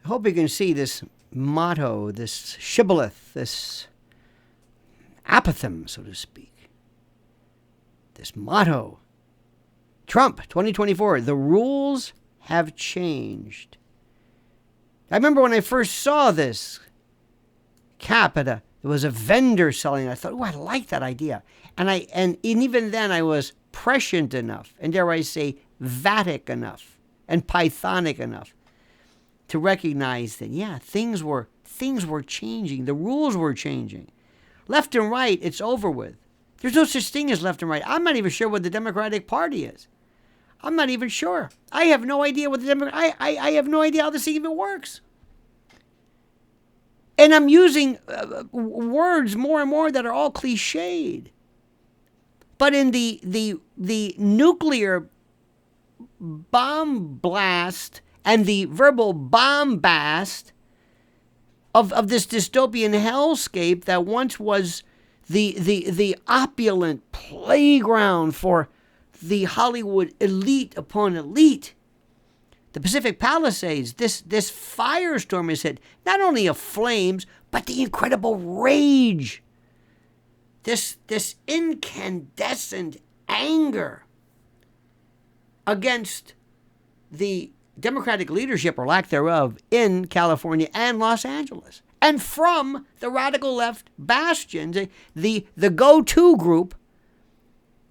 I hope you can see this motto, this shibboleth, this apothegm, so to speak. This motto. Trump, 2024, the rules have changed. I remember when I first saw this cap there was a vendor selling it. I thought, oh, I like that idea. And even then I was prescient enough, and dare I say, Vatic enough, and Pythonic enough to recognize that, yeah, things were changing. The rules were changing. Left and right, it's over with. There's no such thing as left and right. I'm not even sure what the Democratic Party is. I'm not even sure. I have no idea what the I have no idea how this thing even works. And I'm using words more and more that are all cliched. But in the nuclear bomb blast and the verbal bombast of this dystopian hellscape that once was the opulent playground for the Hollywood elite upon elite, the Pacific Palisades, this firestorm has hit not only of flames, but the incredible rage, this incandescent anger against the Democratic leadership, or lack thereof, in California and Los Angeles. And from the radical left bastions, the go-to group,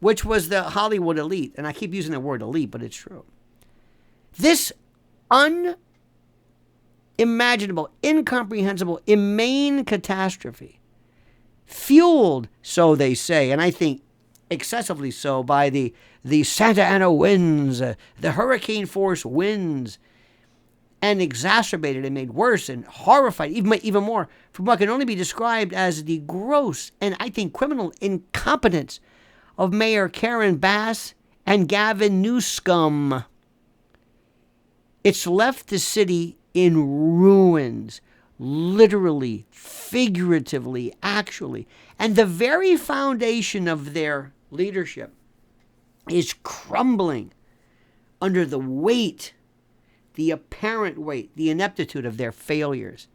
which was the Hollywood elite. And I keep using the word elite, but it's true. This unimaginable, incomprehensible, inane catastrophe, fueled, so they say, and I think excessively so, by the Santa Ana winds, the hurricane force winds, and exacerbated and made worse and horrified, even more, from what can only be described as the gross and, I think, criminal incompetence of Mayor Karen Bass and Gavin Newscum. It's left the city in ruins, literally, figuratively, actually. And the very foundation of their leadership is crumbling under the weight, the apparent weight, the ineptitude of their failures,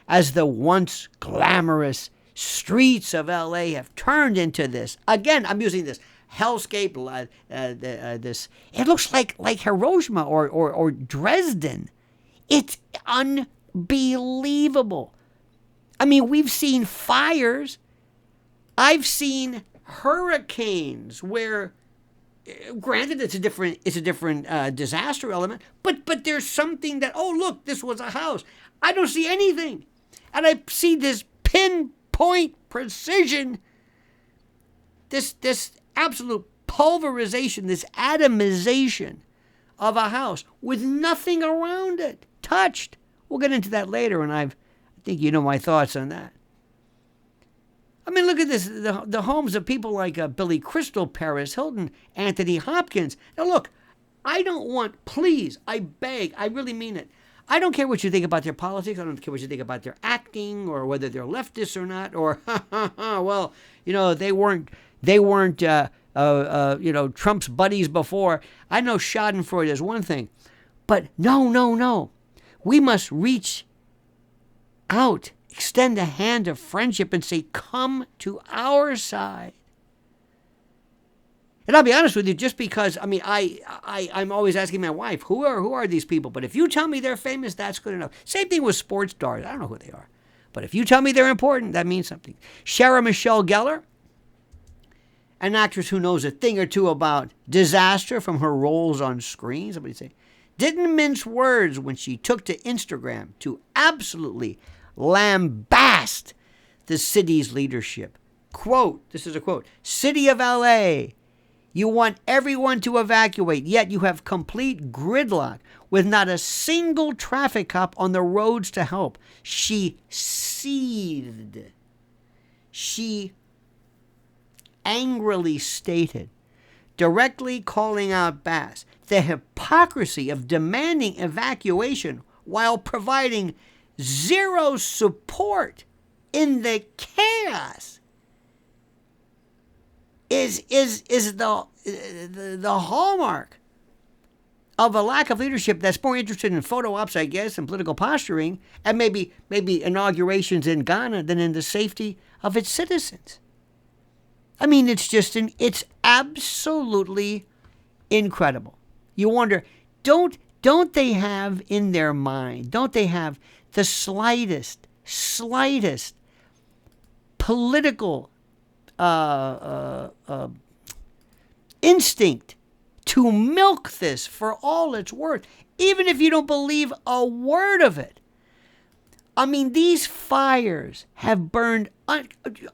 as the once glamorous streets of LA have turned into this. Again, I'm using this hellscape. This it looks like Hiroshima or Dresden. It's unbelievable. I mean, we've seen fires. I've seen hurricanes where, granted, it's a different disaster element, but there's something that, oh, look, this was a house. I don't see anything. And I see this pinpoint precision, this absolute pulverization, this atomization of a house with nothing around it, touched. We'll get into that later, and I think you know my thoughts on that. I mean, look at this, the homes of people like Billy Crystal, Paris Hilton, Anthony Hopkins. Now, look, I don't want, please, I beg, I really mean it. I don't care what you think about their politics. I don't care what you think about their acting or whether they're leftists or not. Or, well, you know, they weren't Trump's buddies before. I know Schadenfreude is one thing. But no. We must reach out, extend a hand of friendship and say, come to our side. And I'll be honest with you, just because, I mean, I'm always asking my wife, who are these people? But if you tell me they're famous, that's good enough. Same thing with sports stars. I don't know who they are. But if you tell me they're important, that means something. Sarah Michelle Gellar, an actress who knows a thing or two about disaster from her roles on screen, somebody say, didn't mince words when she took to Instagram to absolutely lambast the city's leadership. Quote, this is a quote, "City of LA, you want everyone to evacuate, yet you have complete gridlock with not a single traffic cop on the roads to help." She seethed. She angrily stated, directly calling out Bass, the hypocrisy of demanding evacuation while providing zero support in the chaos is the hallmark of a lack of leadership that's more interested in photo ops, I guess, and political posturing, and maybe inaugurations in Ghana than in the safety of its citizens. I mean, it's absolutely incredible. You wonder, don't they have in their mind, don't they have the slightest political instinct to milk this for all it's worth, even if you don't believe a word of it? I mean, these fires have burned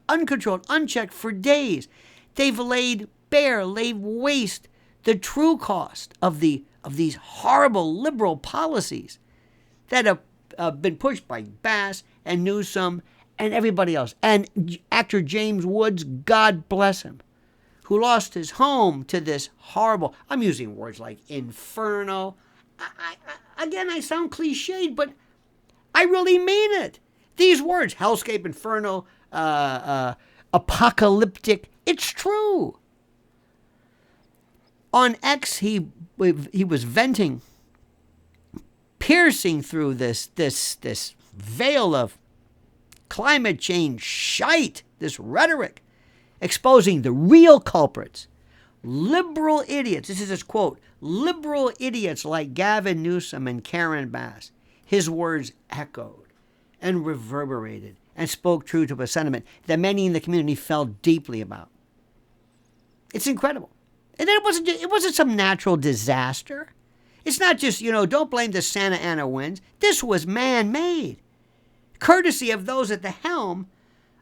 uncontrolled, unchecked for days. They've laid waste the true cost of these horrible liberal policies that have been pushed by Bass and Newscum and everybody else. And actor James Woods, God bless him, who lost his home to this horrible, I'm using words like inferno. I sound cliched, but I really mean it. These words, hellscape, inferno, apocalyptic, it's true. On X, he was venting, piercing through this veil of climate change shite, this rhetoric, exposing the real culprits, liberal idiots. This is his quote: liberal idiots like Gavin Newsom and Karen Bass. His words echoed and reverberated and spoke true to a sentiment that many in the community felt deeply about. It's incredible. And then it wasn't some natural disaster. It's not just, don't blame the Santa Ana winds. This was man-made, courtesy of those at the helm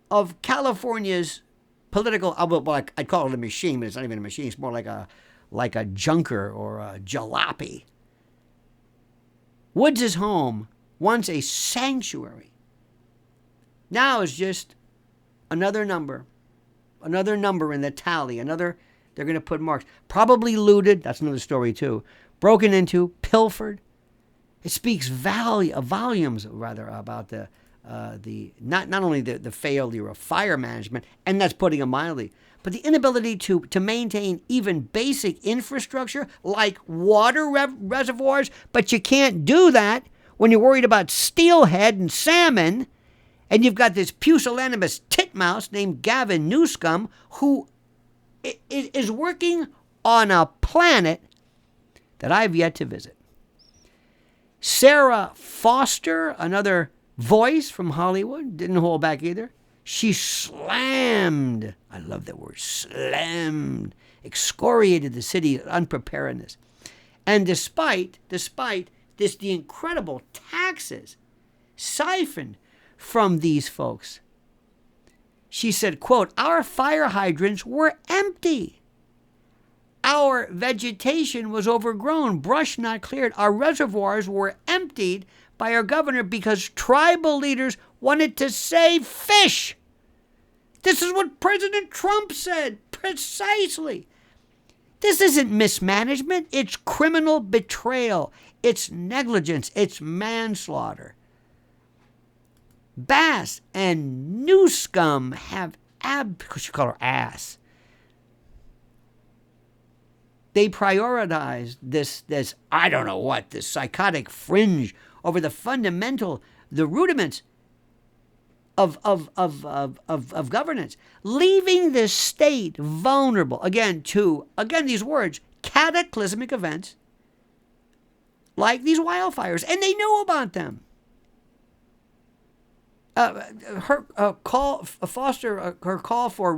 of California's political, well, I'd call it a machine, but it's not even a machine. It's more like a junker or a jalopy. Woods' home, once a sanctuary, now is just another number in the tally. They're going to put marks. Probably looted. That's another story too. Broken into, pilfered. It speaks volumes about the not only the failure of fire management, and that's putting it mildly, but the inability to maintain even basic infrastructure like water reservoirs. But you can't do that when you're worried about steelhead and salmon, and you've got this pusillanimous titmouse named Gavin Newscum who is working on a planet that I've yet to visit. Sarah Foster, another voice from Hollywood, didn't hold back either. She slammed, I love that word, slammed, excoriated the city's unpreparedness. And despite this, the incredible taxes siphoned from these folks, she said, quote, "Our fire hydrants were empty. Our vegetation was overgrown, brush not cleared. Our reservoirs were emptied by our governor because tribal leaders wanted to save fish." This is what President Trump said, precisely. This isn't mismanagement. It's criminal betrayal. It's negligence. It's manslaughter. Bass and Newscum have because you call her ass. They prioritize this I don't know what, this psychotic fringe over the rudiments of governance, leaving the state vulnerable to these words, cataclysmic events like these wildfires, and they knew about them. Her call for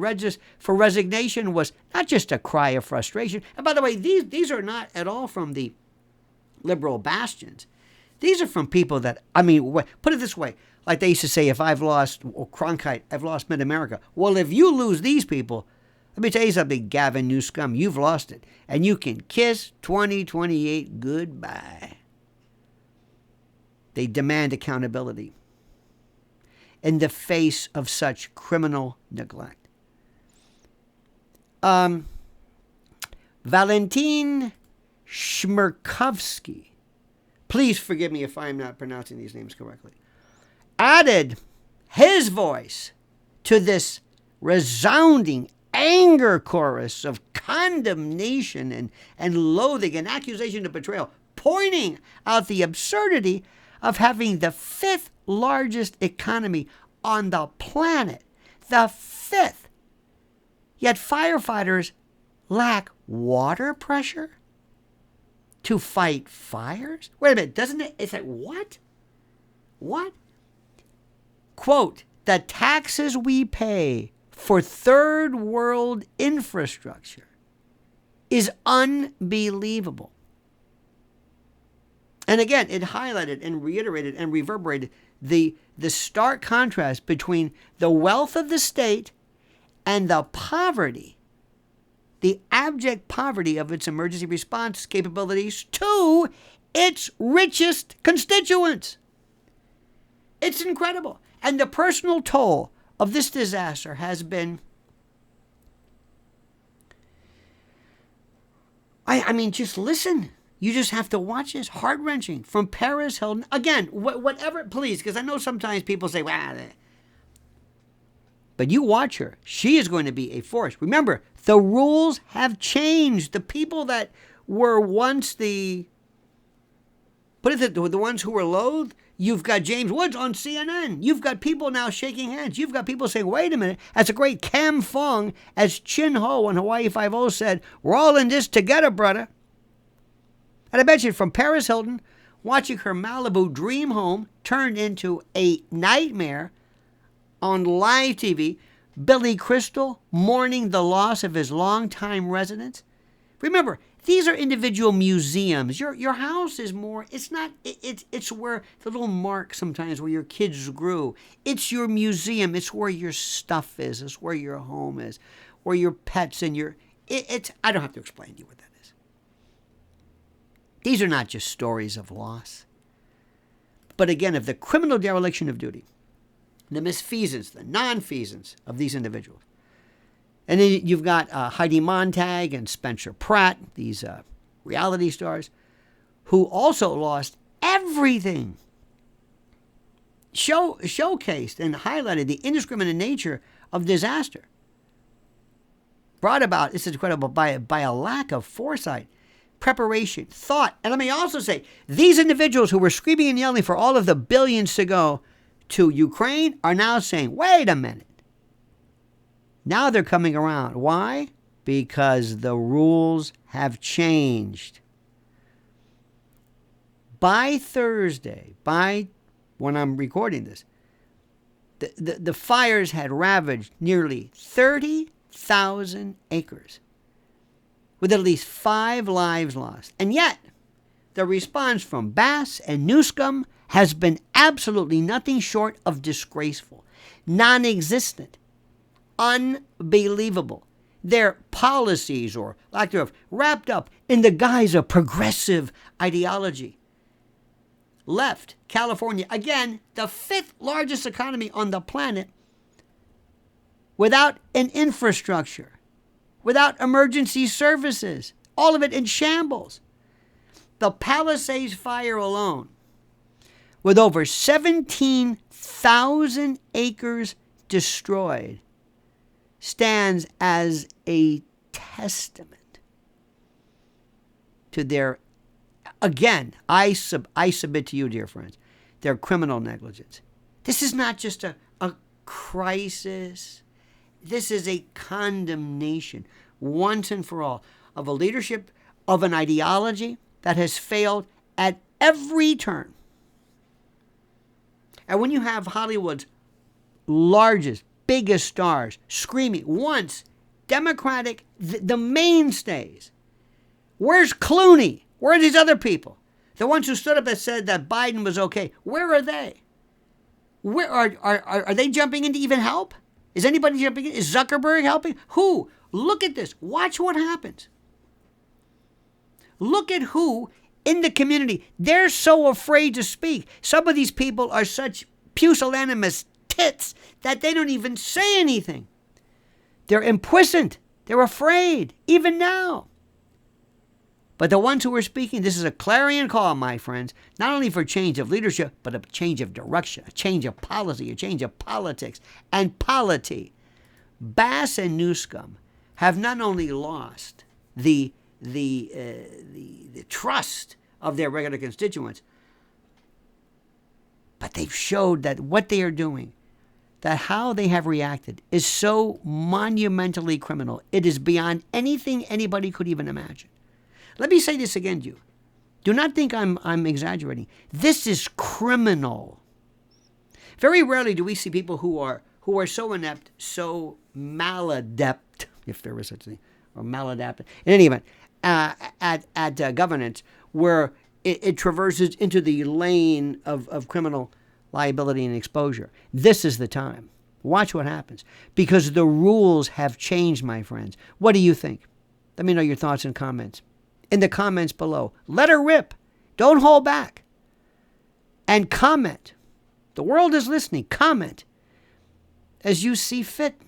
resignation was not just a cry of frustration. And by the way, these are not at all from the liberal bastions. These are from people that, put it this way, like they used to say, if I've lost Cronkite, I've lost Mid-America. Well, if you lose these people, let me tell you something, Gavin Newscum, you've lost it. And you can kiss 2028 goodbye. They demand accountability in the face of such criminal neglect. Valentin Shmerkovsky, please forgive me if I'm not pronouncing these names correctly, added his voice to this resounding anger chorus of condemnation and loathing and accusation of betrayal, pointing out the absurdity of having the fifth largest economy on the planet. The fifth. Yet firefighters lack water pressure to fight fires? Wait a minute, doesn't it? It's like, what? What? Quote, the taxes we pay for third world infrastructure is unbelievable. And again, it highlighted and reiterated and reverberated the stark contrast between the wealth of the state and the poverty, the abject poverty of its emergency response capabilities to its richest constituents. It's incredible. And the personal toll of this disaster has been, I mean, just listen. You just have to watch this. Heart-wrenching. From Paris Hilton. Again, whatever, please, because I know sometimes people say, well, but you watch her. She is going to be a force. Remember, the rules have changed. The people that were once the ones who were loathed, you've got James Woods on CNN. You've got people now shaking hands. You've got people saying, wait a minute, that's a great Cam Fong, as Chin Ho on Hawaii Five-0 said, we're all in this together, brother. And I bet you from Paris Hilton, watching her Malibu dream home turned into a nightmare on live TV, Billy Crystal mourning the loss of his longtime residence. Remember, these are individual museums. Your house is more, it's not, it's where the little mark sometimes where your kids grew. It's your museum. It's where your stuff is. It's where your home is, where your pets and I don't have to explain to you what that is. These are not just stories of loss, but again, of the criminal dereliction of duty, the misfeasance, the nonfeasance of these individuals. And then you've got Heidi Montag and Spencer Pratt, these reality stars, who also lost everything. Showcased and highlighted the indiscriminate nature of disaster. Brought about, this is incredible, by a lack of foresight, preparation, thought. And let me also say, these individuals who were screaming and yelling for all of the billions to go to Ukraine are now saying, wait a minute. Now they're coming around. Why? Because the rules have changed. By Thursday, when I'm recording this, the fires had ravaged nearly 30,000 acres, with at least 5 lives lost. And yet, the response from Bass and Newscum has been absolutely nothing short of disgraceful, non-existent, unbelievable. Their policies, or lack thereof, wrapped up in the guise of progressive ideology. Left California, again, the 5th largest economy on the planet, without an infrastructure, without emergency services, all of it in shambles. The Palisades fire alone, with over 17,000 acres destroyed, stands as a testament to their, again, I submit to you, dear friends, their criminal negligence. This is not just a crisis. This is a condemnation, once and for all, of a leadership, of an ideology that has failed at every turn. And when you have Hollywood's largest, biggest stars screaming, once Democratic, the mainstays, where's Clooney? Where are these other people? The ones who stood up and said that Biden was okay. Where are they? Where are they jumping in to even help? Is anybody jumping in? Is Zuckerberg helping? Who? Look at this. Watch what happens. Look at who in the community. They're so afraid to speak. Some of these people are such pusillanimous tits that they don't even say anything. They're implicit. They're afraid, even now. But the ones who are speaking, this is a clarion call, my friends, not only for change of leadership, but a change of direction, a change of policy, a change of politics and polity. Bass and Newscum have not only lost the trust of their regular constituents, but they've showed that what they are doing, that how they have reacted, is so monumentally criminal. It is beyond anything anybody could even imagine. Let me say this again to you. Do not think I'm exaggerating. This is criminal. Very rarely do we see people who are so inept, so maladept, if there is such a thing, or maladapted. In any event, at governance, where it traverses into the lane of criminal liability and exposure. This is the time. Watch what happens. Because the rules have changed, my friends. What do you think? Let me know your thoughts and comments in the comments below. Let her rip. Don't hold back. And comment. The world is listening. Comment as you see fit.